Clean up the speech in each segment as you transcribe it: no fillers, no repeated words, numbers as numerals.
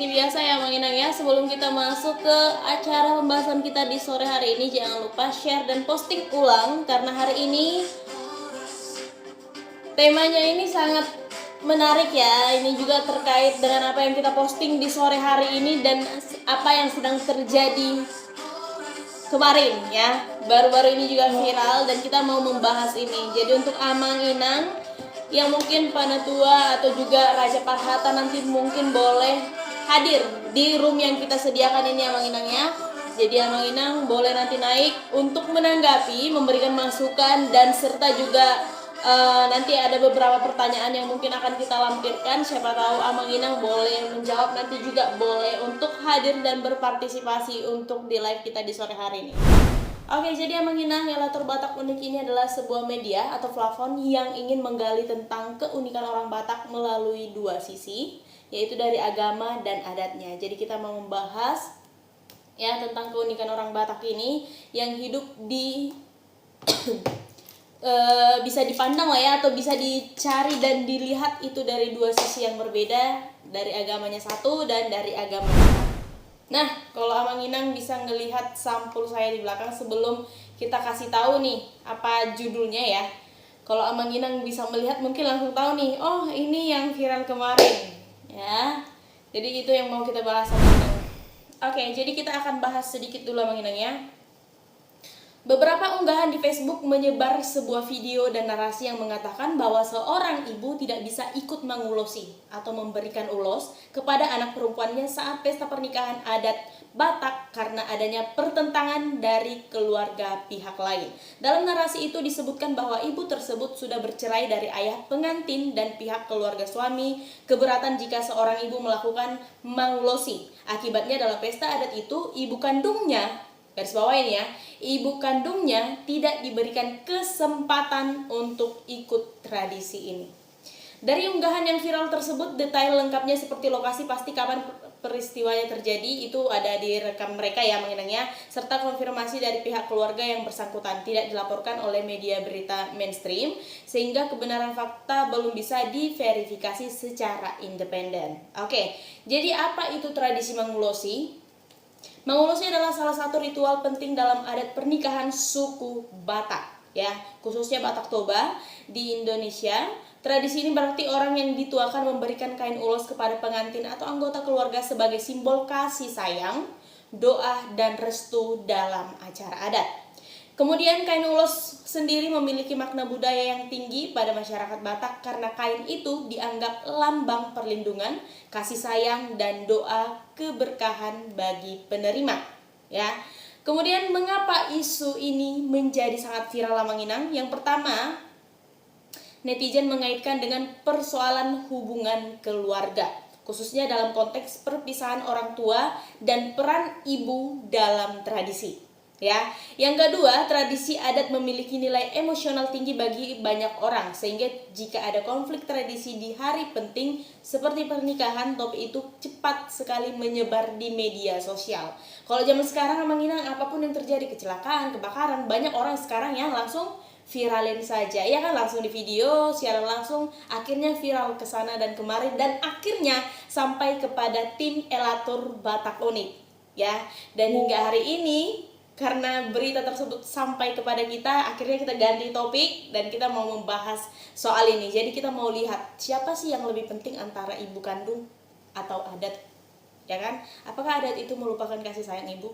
seperti biasa ya Mang Inang ya, sebelum kita masuk ke acara pembahasan kita di sore hari ini, jangan lupa share dan posting ulang karena hari ini temanya ini sangat menarik ya. Ini juga terkait dengan apa yang kita posting di sore hari ini dan apa yang sedang terjadi kemarin ya. Baru-baru ini juga viral dan kita mau membahas ini. Jadi untuk Amang Inang yang mungkin Panatua atau juga Raja Parhata nanti mungkin boleh hadir di room yang kita sediakan ini Amang Inang ya. Jadi Amang Inang boleh nanti naik untuk menanggapi, memberikan masukan dan serta juga nanti ada beberapa pertanyaan yang mungkin akan kita lampirkan. Siapa tahu Amang Inang boleh menjawab, nanti juga boleh untuk hadir dan berpartisipasi untuk di live kita di sore hari ini. Oke, jadi Amang Inang, Relator Batak Unik ini adalah sebuah media atau platform yang ingin menggali tentang keunikan orang Batak melalui dua sisi, yaitu dari agama dan adatnya. Jadi kita mau membahas ya tentang keunikan orang Batak ini yang hidup di bisa dipandang lah ya, atau bisa dicari dan dilihat itu dari dua sisi yang berbeda, dari agamanya satu dan dari agamanya satu. Nah, kalau Amang Inang bisa ngelihat sampul saya di belakang sebelum kita kasih tahu nih apa judulnya ya. Kalau Amang Inang bisa melihat mungkin langsung tahu nih, oh ini yang viral kemarin ya. Jadi itu yang mau kita bahas Amang Inang. Oke, jadi kita akan bahas sedikit dulu Amang Inang ya. Beberapa unggahan di Facebook menyebar sebuah video dan narasi yang mengatakan bahwa seorang ibu tidak bisa ikut mengulosi atau memberikan ulos kepada anak perempuannya saat pesta pernikahan adat Batak karena adanya pertentangan dari keluarga pihak lain. Dalam narasi itu disebutkan bahwa ibu tersebut sudah bercerai dari ayah pengantin dan pihak keluarga suami keberatan jika seorang ibu melakukan mengulosi. Akibatnya dalam pesta adat itu ibu kandungnya, garis bawah ini ya, ibu kandungnya tidak diberikan kesempatan untuk ikut tradisi ini. Dari unggahan yang viral tersebut, detail lengkapnya seperti lokasi pasti kapan peristiwanya terjadi itu ada di rekam mereka ya mengenangnya, serta konfirmasi dari pihak keluarga yang bersangkutan tidak dilaporkan oleh media berita mainstream, sehingga kebenaran fakta belum bisa diverifikasi secara independen. Oke, jadi apa itu tradisi mengulosi? Mengulosi adalah salah satu ritual penting dalam adat pernikahan suku Batak ya, khususnya Batak Toba di Indonesia. Tradisi ini berarti orang yang dituakan memberikan kain ulos kepada pengantin atau anggota keluarga sebagai simbol kasih sayang, doa dan restu dalam acara adat. Kemudian kain ulos sendiri memiliki makna budaya yang tinggi pada masyarakat Batak karena kain itu dianggap lambang perlindungan, kasih sayang dan doa keberkahan bagi penerima ya. Kemudian mengapa isu ini menjadi sangat viral Amang Inang? Yang pertama, netizen mengaitkan dengan persoalan hubungan keluarga, khususnya dalam konteks perpisahan orang tua dan peran ibu dalam tradisi. Ya, yang kedua, tradisi adat memiliki nilai emosional tinggi bagi banyak orang, sehingga jika ada konflik tradisi di hari penting seperti pernikahan, topik itu cepat sekali menyebar di media sosial. Kalau zaman sekarang Amang Inang, apapun yang terjadi, kecelakaan, kebakaran, banyak orang sekarang yang langsung viralin saja ya kan, langsung di video secara langsung, akhirnya viral ke sana dan kemari dan akhirnya sampai kepada tim Elator Batak Unik ya. Dan hingga hari ini karena berita tersebut sampai kepada kita, akhirnya kita ganti topik dan kita mau membahas soal ini. Jadi kita mau lihat siapa sih yang lebih penting antara ibu kandung atau adat, ya kan? Apakah adat itu melupakan kasih sayang ibu?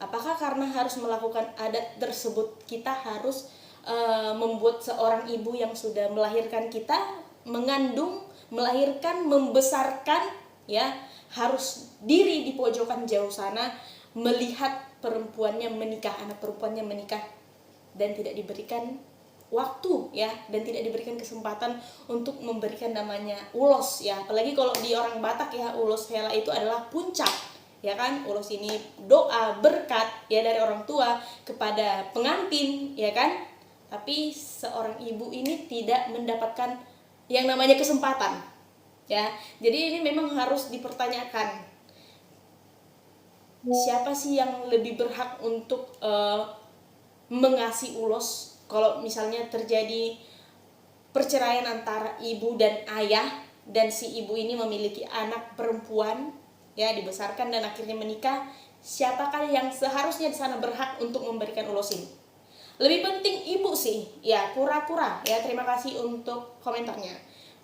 Apakah karena harus melakukan adat tersebut kita harus membuat seorang ibu yang sudah melahirkan kita, mengandung, melahirkan, membesarkan ya, harus diri di pojokan jauh sana melihat perempuannya menikah, anak perempuannya menikah dan tidak diberikan waktu ya, dan tidak diberikan kesempatan untuk memberikan namanya ulos ya. Apalagi kalau di orang Batak ya, ulos hela itu adalah puncak ya kan. Ulos ini doa berkat ya dari orang tua kepada pengantin ya kan. Tapi seorang ibu ini tidak mendapatkan yang namanya kesempatan ya. Jadi ini memang harus dipertanyakan, siapa sih yang lebih berhak untuk mengasih ulos kalau misalnya terjadi perceraian antara ibu dan ayah dan si ibu ini memiliki anak perempuan, ya, dibesarkan dan akhirnya menikah, siapakah yang seharusnya di sana berhak untuk memberikan ulos ini? Lebih penting ibu sih, ya, pura-pura, ya. Terima kasih untuk komentarnya.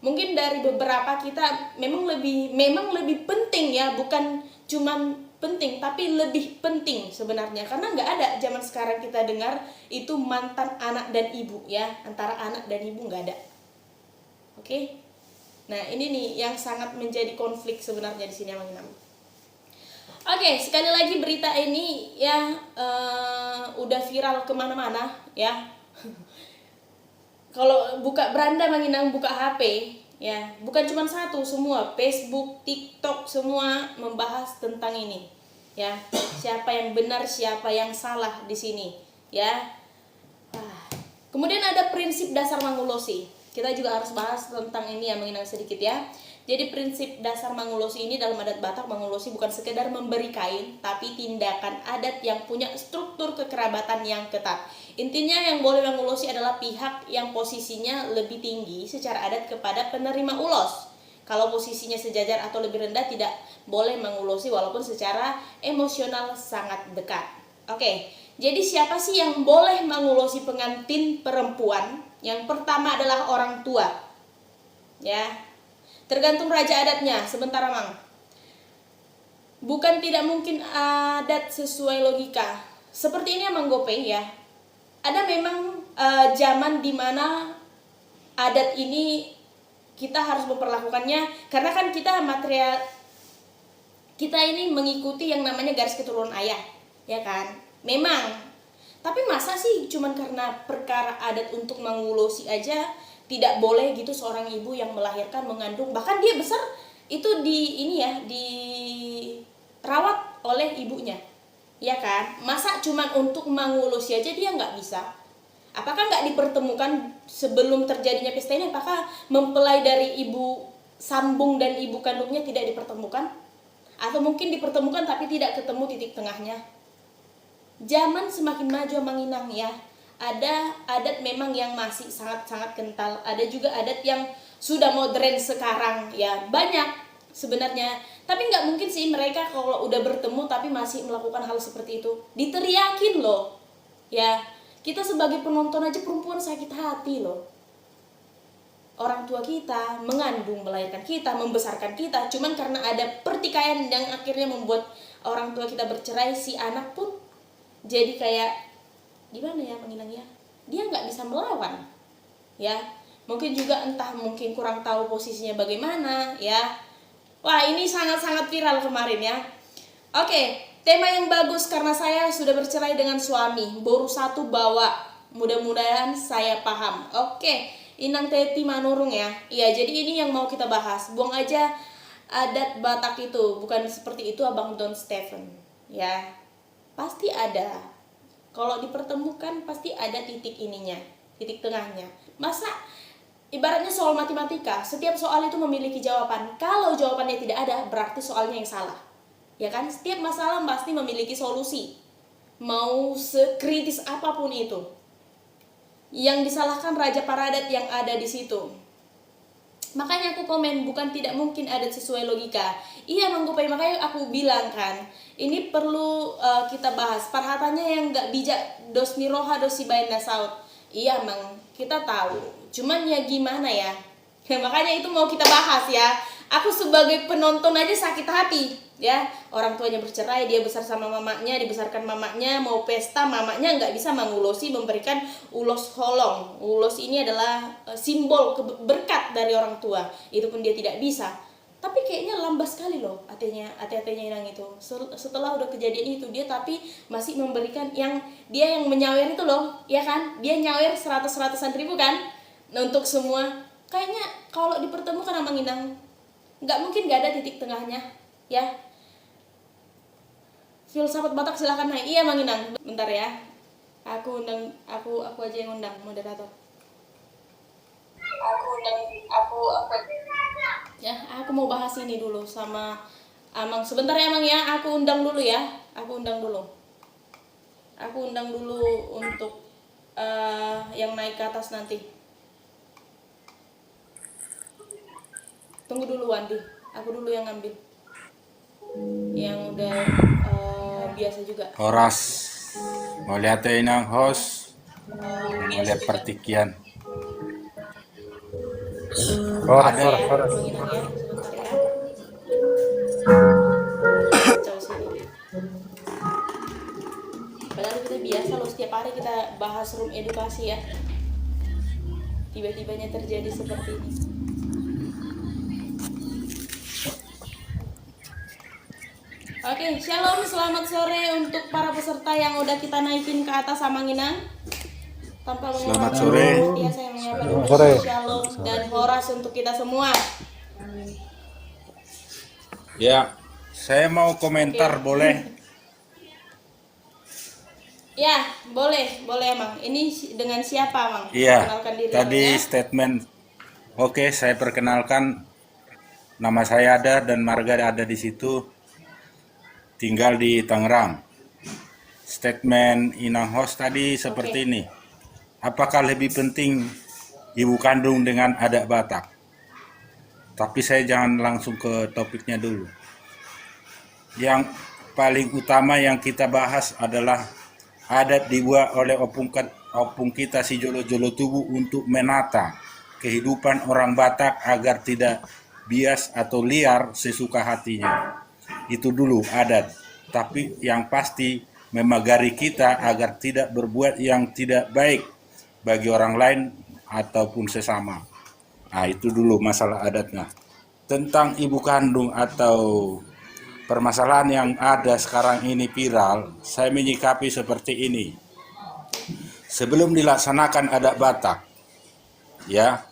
Mungkin dari beberapa kita memang lebih penting, ya, bukan cuman penting tapi lebih penting sebenarnya, karena nggak ada zaman sekarang kita dengar itu mantan anak dan ibu, ya, antara anak dan ibu nggak ada. Oke. Nah, ini nih yang sangat menjadi konflik sebenarnya di sini, Mang Inam. Oke, sekali lagi berita ini, ya, udah viral kemana-mana, ya. Kalau buka beranda, Mang Inam, buka HP, ya, bukan cuma satu, semua Facebook, TikTok, semua membahas tentang ini, ya. Siapa yang benar, siapa yang salah di sini, ya. Kemudian ada prinsip dasar Mangulosi. Kita juga harus bahas tentang ini, ya, Mang Inam, sedikit, ya. Jadi prinsip dasar Mangulosi ini dalam adat Batak, Mangulosi bukan sekedar memberi kain, tapi tindakan adat yang punya struktur kekerabatan yang ketat. Intinya yang boleh Mangulosi adalah pihak yang posisinya lebih tinggi secara adat kepada penerima ulos. Kalau posisinya sejajar atau lebih rendah tidak boleh Mangulosi walaupun secara emosional sangat dekat. Oke, jadi siapa sih yang boleh Mangulosi pengantin perempuan? Yang pertama adalah orang tua, ya. Tergantung raja adatnya. Sebentar, Mang. Bukan tidak mungkin adat sesuai logika. Seperti ini, Mang Gope, ya. Ada memang zaman dimana adat ini kita harus memperlakukannya, karena kan kita ini mengikuti yang namanya garis keturunan ayah, ya kan? Memang. Tapi masa sih cuman karena perkara adat untuk Mangulosi aja tidak boleh gitu seorang ibu yang melahirkan, mengandung, bahkan dia besar itu dirawat oleh ibunya, ya kan? Masa cuman untuk Mangulosi aja dia nggak bisa? Apakah nggak dipertemukan sebelum terjadinya pesta ini? Apakah mempelai dari ibu sambung dan ibu kandungnya tidak dipertemukan? Atau mungkin dipertemukan tapi tidak ketemu titik tengahnya? Zaman semakin maju, Mang Inang, ya. Ada adat memang yang masih sangat-sangat kental, ada juga adat yang sudah modern sekarang, ya, banyak sebenarnya. Tapi nggak mungkin sih mereka kalau udah bertemu tapi masih melakukan hal seperti itu, diteriakin loh, ya. Kita sebagai penonton aja perempuan sakit hati loh. Orang tua kita mengandung, melahirkan kita, membesarkan kita, cuman karena ada pertikaian yang akhirnya membuat orang tua kita bercerai, si anak pun jadi kayak gimana ya, menginangnya, dia nggak bisa melawan, ya. Mungkin juga mungkin kurang tahu posisinya bagaimana, ya. Wah, ini sangat-sangat viral kemarin, ya. Oke, tema yang bagus karena saya sudah bercerai dengan suami, baru satu bawa, mudah-mudahan saya paham. Oke, Inang Teti Manurung, ya. Iya, jadi ini yang mau kita bahas. Buang aja adat Batak itu, bukan seperti itu, Abang Don Stephen, ya. Pasti ada. Kalau dipertemukan pasti ada titik ininya, titik tengahnya. Masa ibaratnya soal matematika, setiap soal itu memiliki jawaban. Kalau jawabannya tidak ada, berarti soalnya yang salah, ya kan? Setiap masalah pasti memiliki solusi, mau sekritis apapun itu. Yang disalahkan raja paradat yang ada di situ. Makanya aku komen, bukan tidak mungkin adat sesuai logika. Iya, Mang Gopai, makanya aku bilang kan, ini perlu kita bahas. Parhatannya yang gak bijak, dos miroha dos sibain nasaut. Iya, Mang, kita tahu. Cuman ya gimana ya? Makanya itu mau kita bahas, ya. Aku sebagai penonton aja sakit hati, ya. Orang tuanya bercerai, dia besar sama mamanya, dibesarkan mamanya, mau pesta, mamanya nggak bisa Mangulosi memberikan ulos holong. Ulos ini adalah simbol berkat dari orang tua, itu pun dia tidak bisa. Tapi kayaknya lambat sekali loh ate-nya Inang itu. Setelah udah kejadian itu, dia tapi masih memberikan yang dia yang menyawer itu loh, ya kan? Dia nyawer ratusan ribu kan, untuk semua. Kayaknya kalau dipertemukan sama Inang, nggak mungkin nggak ada titik tengahnya, ya. Filsafat Batak silakan naik. Iya, Mang Inang. Bentar ya. Aku aja yang undang moderator. Ya, aku mau bahas ini dulu sama Amang. Sebentar ya, Mang, ya. Aku undang dulu ya. Aku undang dulu untuk yang naik ke atas nanti. Tunggu dulu Wandi, aku dulu yang ngambil. Yang udah biasa juga. Horas, mau lihat inang host, mau Biasa lihat juga. pertikian. Horas, Ada horas, Ya, horas. Bang Inang ya, sebentar ya. Kacau sini. Padahal kita biasa loh setiap hari kita bahas room edukasi ya. Tiba-tibanya terjadi seperti ini. Oke, shalom, selamat sore untuk para peserta yang udah kita naikin ke atas Amanginang. Tanpa Selamat mengurangi sore. ya, saya menyapa dulu Selamat sore. shalom dan horas untuk kita semua. ya, saya mau komentar boleh? Ya, boleh Mang. Ini dengan siapa Mang? Iya, Kenalkan diri tadi Mang, ya. statement. Oke, saya perkenalkan, nama saya ada dan marga ada di situ, tinggal di Tangerang. Statement inang host tadi seperti ini. Apakah lebih penting ibu kandung dengan adat Batak? Tapi saya jangan langsung ke topiknya dulu. Yang paling utama yang kita bahas adalah adat dibuat oleh opung kita si jolo-jolo tubuh untuk menata kehidupan orang Batak agar tidak bias atau liar sesuka hatinya. Itu dulu adat. Tapi yang pasti memagari kita agar tidak berbuat yang tidak baik bagi orang lain ataupun sesama. Nah, itu dulu masalah adatnya. Tentang ibu kandung atau permasalahan yang ada sekarang ini viral, saya menyikapi seperti ini. Sebelum dilaksanakan adat Batak, ya,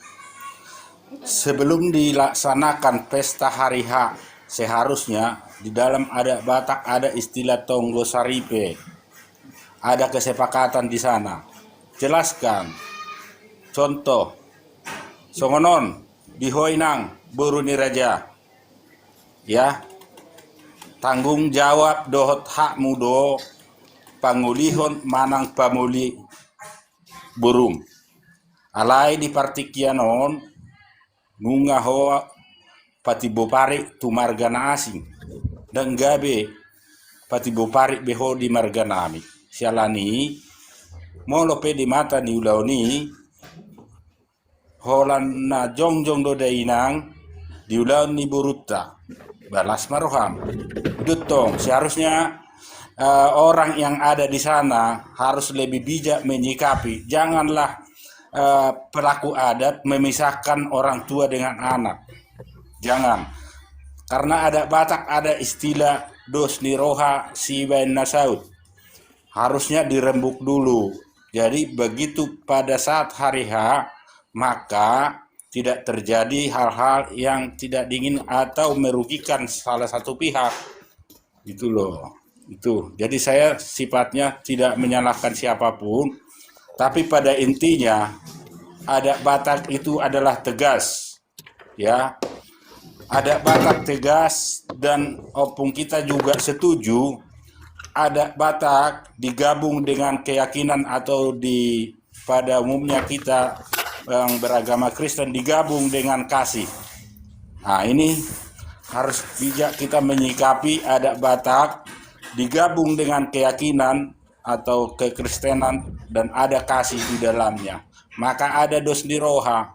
sebelum dilaksanakan pesta hari H, seharusnya di dalam adat Batak ada istilah tonggo saripe. Ada kesepakatan di sana. Jelaskan. Contoh, songonon di Hoinang Buruni Raja. Ya, tanggung jawab dohot hak mudo pangulihon manang pamuli burung. Alai di partikianon ngunga hoa pati bopari tu margana asing dan gabe pati bopari beho di marganami. Sialani molo pe di mata ni ulau ni holan na jongjong do dainang di ulau ni burutta balas maroham. Dutong seharusnya orang yang ada di sana harus lebih bijak menyikapi. Janganlah pelaku adat memisahkan orang tua dengan anak. Jangan. Karena ada Batak ada istilah dos niroha sibain nasaut. Harusnya dirembuk dulu. Jadi begitu pada saat hari H, maka tidak terjadi hal-hal yang tidak diingin atau merugikan salah satu pihak. Itu loh. Itu. Jadi saya sifatnya tidak menyalahkan siapapun, tapi pada intinya adat Batak itu adalah tegas. Ya. Adat Batak tegas dan opung kita juga setuju adat Batak digabung dengan keyakinan atau pada umumnya kita yang beragama Kristen digabung dengan kasih. Nah, ini harus bijak kita menyikapi adat Batak digabung dengan keyakinan atau kekristenan dan ada kasih di dalamnya. Maka ada dos diroha.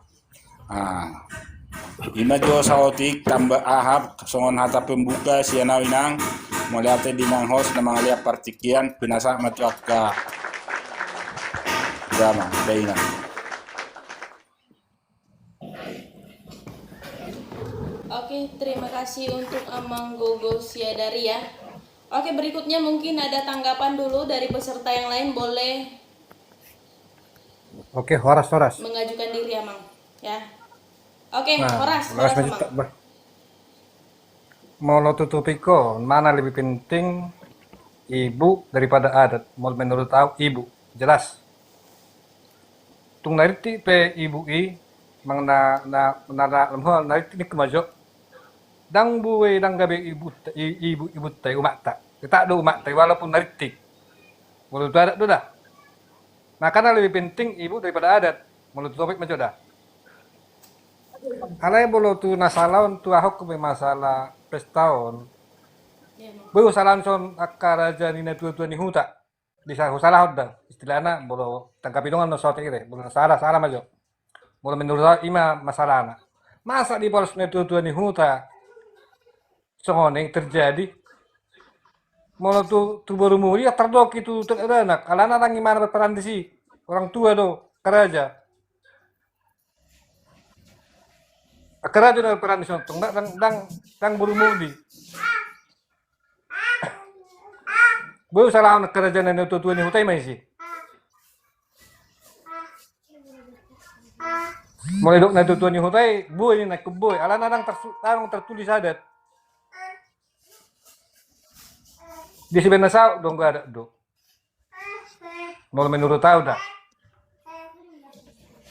Ima jo saotik tambah ahab songon hata pembuka sianawinang melihat di nanghos na mga liap partikian pinasa matuak ka drama dainang. Oke, terima kasih untuk Amang Gogo Siadari ya. Oke, berikutnya mungkin ada tanggapan dulu dari peserta yang lain, boleh Oke, horas, horas. mengajukan diri Amang ya. Oke, Nah, horas horas Amang. mau lo tutupi ko, mana lebih penting ibu daripada adat? Mau menurut tahu ibu, jelas. Tung nariti pe ibu mang na lemho nariti ni kemajo. Dang buwe dang gabe ibu tay umak tak. Kita do umak tay walaupun nariti. Mulut adat tu dah. Nah, karena lebih penting ibu daripada adat. Mulut topik macam dah. Alay bolo tu nasalaon tu ahok ko may masalah pestaon. Ya, Mang. Bayu salam son akaraja ni na tua ni huta. Bisa salah dah istilahnya bolo tangkapi dongan no sote ire. Bolo salah majo. Bolo menurut saya ima masalahna. Masa di polos na tua ni huta songoneng terjadi mau tu baru muli ya terdok itu anak alana orang gimana berperan di si orang tua do keraja keraja do berperan di sontong dang baru muli baru salah anak kerajaan yang tua ni hutai mai sih mulai dok na tua ni hutai boy ni nak boy alana dang tertulis adat di sebenarnya sao dong gak ada do mau menurut tahu dah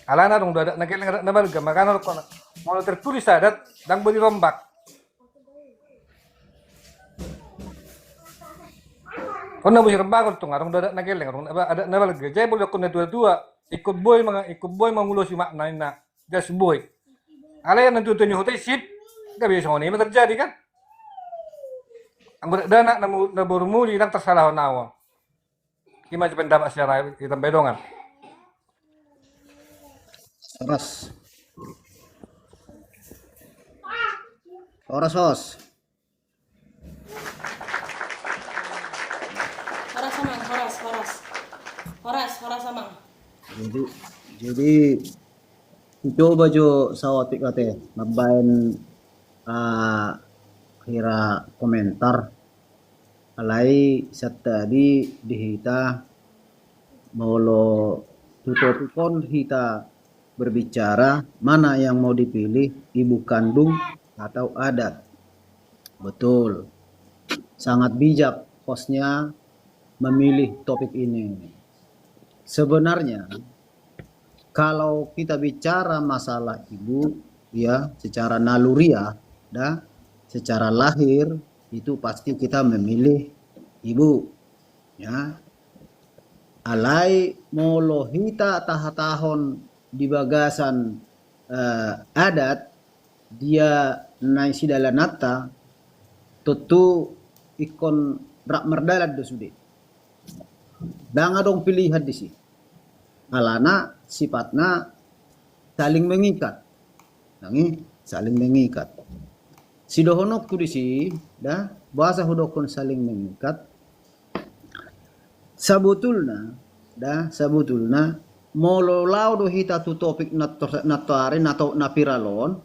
alana dong ada nakel ada nabal gak makanya mau tertulis adat dan beri rombak kau nabu rombak tuh ngarong ada nakel ngarong ada nabal gak jadi boleh kau dua ikut boy mengulos si makna ina gas boy alana yang tuh hotel sip gak bisa ini terjadi kan ang dana na burmuli nang tersalah nawa. Gimana pendapat secara kita bedongan? Horas. Horas. Horas Amang, Horas Amang. Jadi coba jo sawatik kate nabain kira komentar alai saat tadi dihita molo tutupikon hita berbicara mana yang mau dipilih ibu kandung atau adat. Betul, sangat bijak hostnya memilih topik ini. Sebenarnya kalau kita bicara masalah ibu ya secara naluriah secara lahir itu pasti kita memilih ibu ya alai molo hita tahatahon di bagasan adat dia nai sidalanata tentu ikon rak merdalat do sude danga dong pilihan di sini alana sifatnya saling mengikat saling mengikat si dohonok tu di sini bahasa hudokon saling mengikat sabutulna molo lau do hita tu topik natare nato napiralon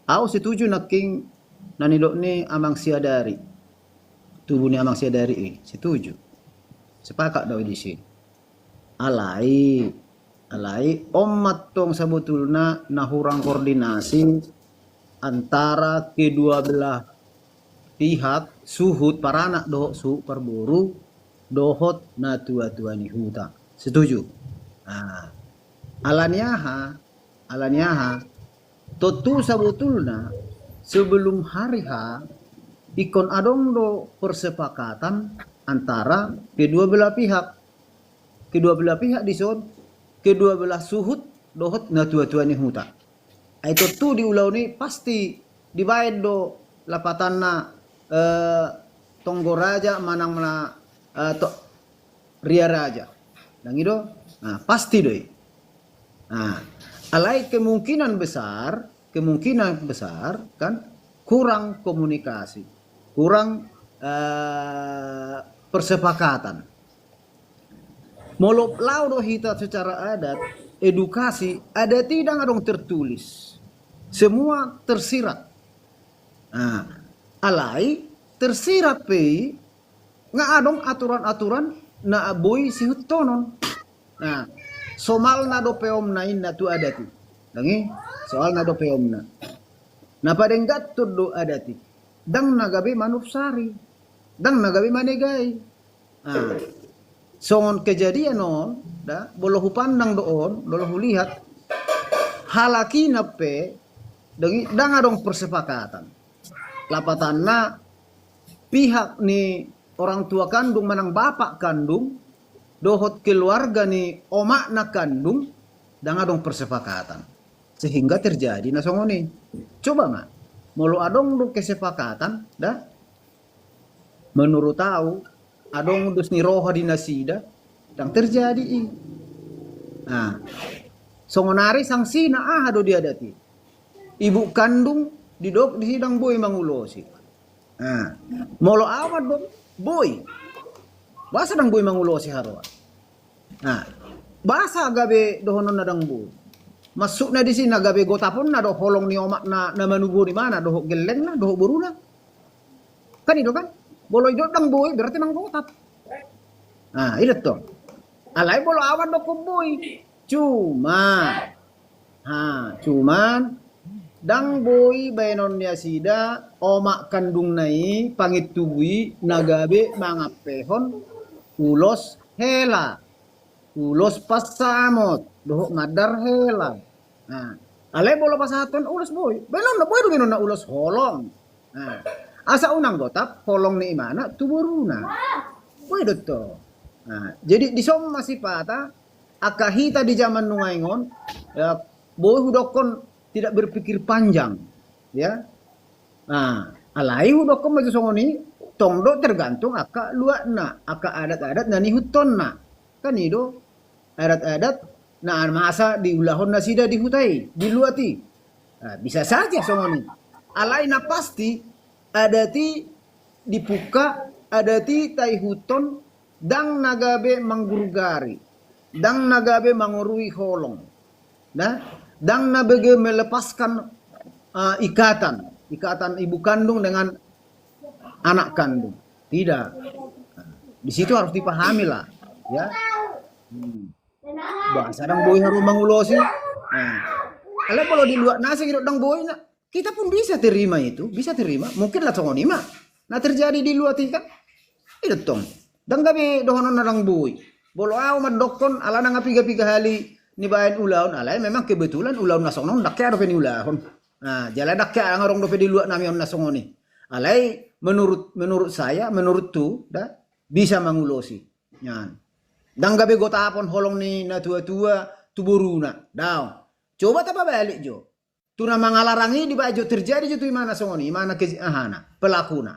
au setuju naking nanidok ni amang siadari tubuh ni amang siadari setuju sepakat daw di sini alai omat tong sabutulna nahurang koordinasi antara kedua belah pihak suhut paranak dohok su perburu dohot na tua ni huta setuju alaniaha totu sabutulna sebelum hari ha ikon adong do persepakatan antara kedua belah pihak dison kedua belah suhut dohot na tua ni huta itu tu di ulau ni pasti dibayar do lapatanna tonggo raja manang mana ria raja dan itu pasti doi alai kemungkinan besar kan kurang komunikasi kurang persepakatan molop lau do hita secara adat edukasi ada tidak dong tertulis semua tersirat alai tersirat pe nga adong aturan-aturan na aboy si hutonon somal na do peom na inna tu adati dangi soal na do peom na padenggat tu do adati dang nagabi manupsari dang nagabi manegai songon kejadian non bolohu pandang doon bolohu lihat halaki nape dang adong persepakatan lapatanna pihak ni orang tua kandung manang bapak kandung dohot keluarga ni omak na kandung dang adong persepakatan sehingga terjadi nasongoni. Coba mah, mulu adong do kesepakatan, dah. Menurut tahu, adong dus niroha di nasida, yang terjadi Nah, songonari sanksi na do dia dati. Ibu kandung di sidang boy mangulosi. Nah, molo awat dong boy. Basa dang boy mangulosi harwa. Nah, basa gabe dohonon na dang boy. Masuk na di sini gabe gotapon na do holong ni omak na manubo di mana do geleng na do buruna. Kan itu kan? Bolo itu dang boy berarti mang gotap. Nah, itu tuh. Alai bolo awat do boy. Cuman dang boy bainon dia sida omak kandung nai pangit tubui nagabe mangapehon ulos hela ulos pasamot dohok ngadar hela. Nah, alai bolo pasaton ulos boy bainon na boy do na ulos holong. Nah, asa unang gotap holong ni mana tuburuna boy dotto. Nah, jadi di som masih patah akahita di zaman nungaingon ya boy hudokon tidak berpikir panjang ya. Nah, alai hudokon maju songoni tongdo tergantung aka luakna aka adat-adat nani hutonna kan itu adat-adat nah masa di ulahon nasida dihutai diluati. Nah, bisa saja songoni alai na pasti adati dipuka adati tai huton dang nagabe manggurugari dang nagabe mangurui holong. Nah, dang nabege melepaskan ikatan ibu kandung dengan anak kandung. Tidak. Di situ harus dipahami lah, ya. Bahasa dang boy harus mangulosi. Nah, kalau di luar nasi gitu dang boy, kita pun bisa terima itu, bisa terima. Mungkin lah songonima. Nah terjadi di luar kan? Itu tong. Dang gabe dohonon dang boy. Bolo aw madokon ala nang piga-piga hali ni bayan ulaun alay memang kebetulan ulaun nasongnon dakya do ni ulahon. Nah, jala dakya ang arong do di luar nami on nasongoni. Alay menurut saya menurut tu dah bisa mangulosi. Yan. Dang gabe gotapon holong ni na tua-tua tuburuna. Daw. Coba tapa balik jo. Tuna mangalarangi di baju terjadi jo tu imana songoni, imana ke ahana, pelakuna.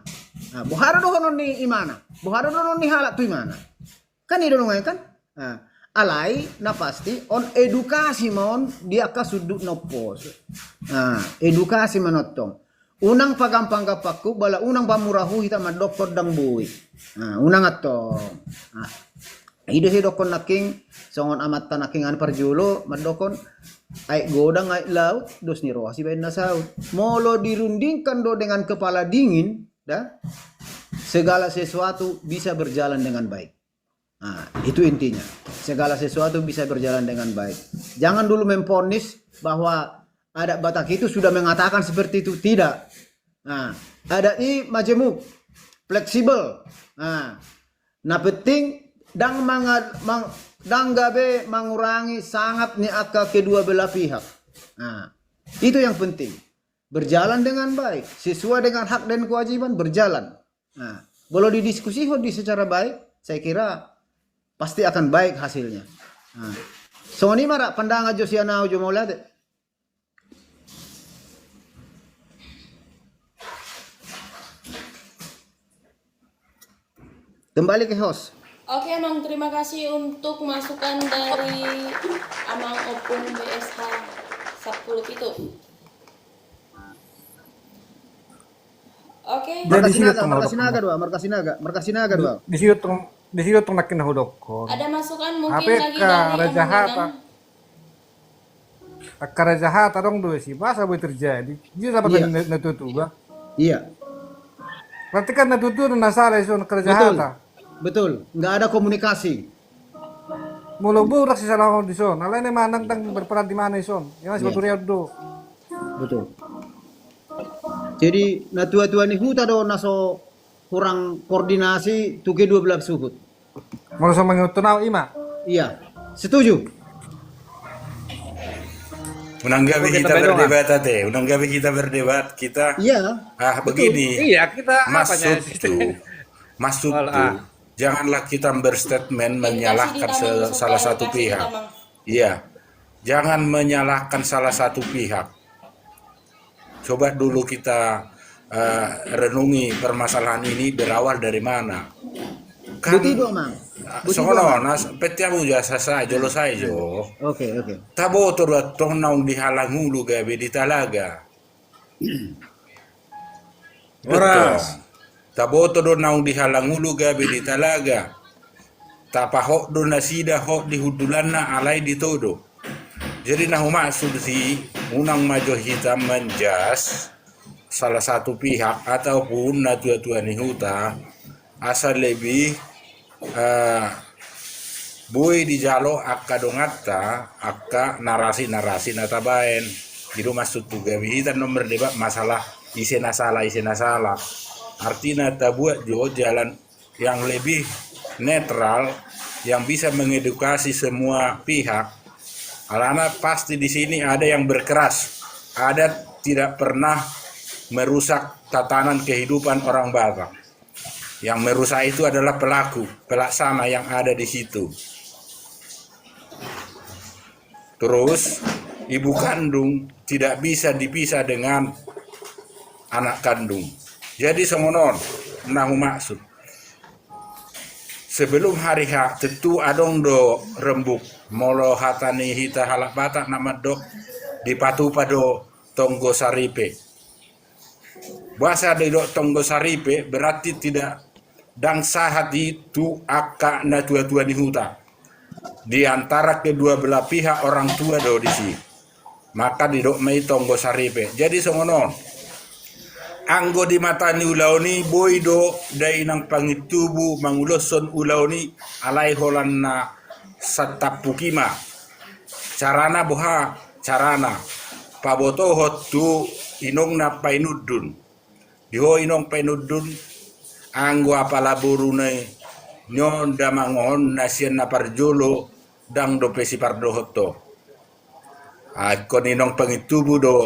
Nah, buhara do honon ni imana. Buhara do honon ni halak tu imana. Kan itu dong kan? Nah, alai na pasti on edukasi mon dia ka sudut nopos. Nah, edukasi manotong. Unang pagampang kapaku bala unang pamurahu hita madokor dang boy. Nah, unang atong. Nah, ide dokon naking songon amat tanaking an parjulo madokon ai godang ai laut dos ni roasi bain nasaut. Molo dirundingkan do dengan kepala dingin, dah segala sesuatu bisa berjalan dengan baik. Nah, itu intinya. Segala sesuatu bisa berjalan dengan baik. Jangan dulu memponis bahwa adat Batak itu sudah mengatakan seperti itu. Tidak. Nah, adat ini majemuk, fleksibel. Nah, penting dang gabe mengurangi sangat ni aka kedua belah pihak. Nah, itu yang penting. Berjalan dengan baik, sesuai dengan hak dan kewajiban berjalan. Nah, boleh didiskusi secara baik, saya kira pasti akan baik hasilnya. Nah, so ini mara pandangan Josiana Ujo mau lihat. Kembali ke host. Oke, Amang, terima kasih untuk masukan dari Amang Opung BSH Sapkulut itu. Oke. Markasinaga dua. Di situ tong nakin nahudokon. Ada masukan mungkin Apa lagi ka dari raja Amang hata? Inang? Akara jahat dong dua sih. Masa boleh terjadi? Dia dapat natutu ba? Iya. Berarti kan natutu na salah iso akara jahat. Betul. Nggak ada komunikasi. Mulu burak si salah di son. Alay na manang tang berperan di mana ison. Yang masih baturiya do. Betul. Jadi natua-tua ni huta do naso kurang koordinasi tuke dua belah suhut. Mau sama ngutunaw ima. Iya. Setuju. Unanggapi kita berdebat teh, unanggapi kita berdebat kita. Iya. Begini. Iya, kita Maksud tuh, janganlah kita berstatement menyalahkan salah satu pihak. Iya. Jangan menyalahkan salah satu pihak. Coba dulu kita renungi permasalahan ini berawal dari mana. Kan Butido mang. sono nas petiamo jasa sa jolo sai jo. Oke, oke. Taboto tong naung dihalang hulu gabe di talaga. Oras. Taboto do naung dihalang hulu gabe di talaga. Tapahok do nasida hok di hudulanna alai di todo. Jadi nah maksud si unang majo hitam menjas salah satu pihak ataupun natua-tua ni huta asal lebih boy di jalo akka dongata akka narasi-narasi natabaen. Jadi maksud tu gabi hitam nomor debat masalah isena salah. Artinya tabuat jo jalan yang lebih netral yang bisa mengedukasi semua pihak. Karena pasti di sini ada yang berkeras, ada tidak pernah merusak tatanan kehidupan orang Batak. Yang merusak itu adalah pelaksana yang ada di situ. Terus ibu kandung tidak bisa dipisah dengan anak kandung. Jadi semonon, nahu maksud. Sebelum hari H tentu adong do rembuk molo hatani hita halak Batak nama dok dipatu pado tonggo saripe. Bahasa de dok tonggo saripe berarti tidak dang sahat itu akka na tua-tua di huta. Di antara kedua belah pihak orang tua do di sini. Maka di dok mei tonggo saripe. Jadi songonon. Anggo di matani ulauni boydo dai nang pangitubu manguloson ulauni alai holanna satapukima carana boha carana paboto hotu inong na painudun diho inong painudun anggo apala burune nyon damangon nasien na parjolo dang do pesi pardo hoto kon inong pangitubu do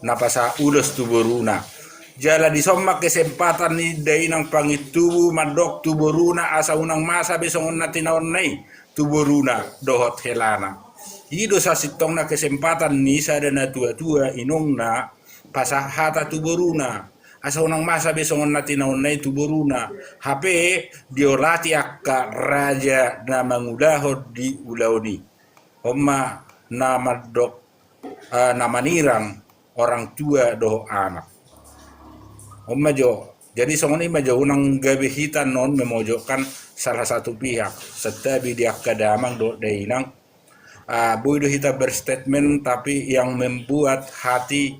napasa ulos tuburuna. Jala di sommak kesempatan ni dai nang pangitubu madok tuburuna asa unang masa besongon natin naon nai tuburuna dohot helana. Ido sa sitong na kesempatan ni sa na tua-tua inong na pasahata tuburuna asa unang masa besongon natin naon nai tuburuna. Hape diolati akka raja na mangudahod di ulauni. Oma na madok na manirang orang tua doho anak. Majo, jadi songoni majo unang gabi hitan non memojokkan salah satu pihak. Setabi dia kadamang do dainang boydo hita berstatement tapi yang membuat hati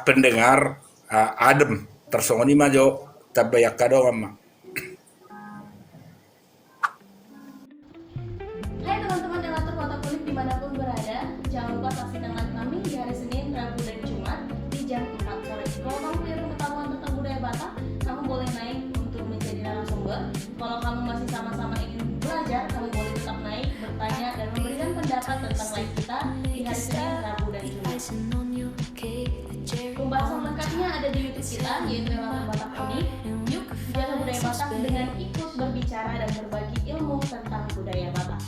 pendengar adem. Tersongoni majo tabayak kadong. Hai teman-teman yang atur Watak Kulit dimanapun berada, jangan lupa saksikan live kami di hari Senin, Rabu, dan Jumat di jam 4 sore. Kalau kamu punya pengetahuan tentang budaya Batak, kamu boleh naik untuk menjadi narasumber. Kalau kamu masih sama-sama ingin belajar, kamu boleh tetap naik, bertanya, dan memberikan pendapat tentang live kita di hari Senin, Rabu, dan Jumat. Pembahasan lengkapnya ada di YouTube kita, yaitu Relawan Batak Unik. Yuk, jaga budaya Batak dengan ikut berbicara dan berbagi ilmu tentang budaya Batak.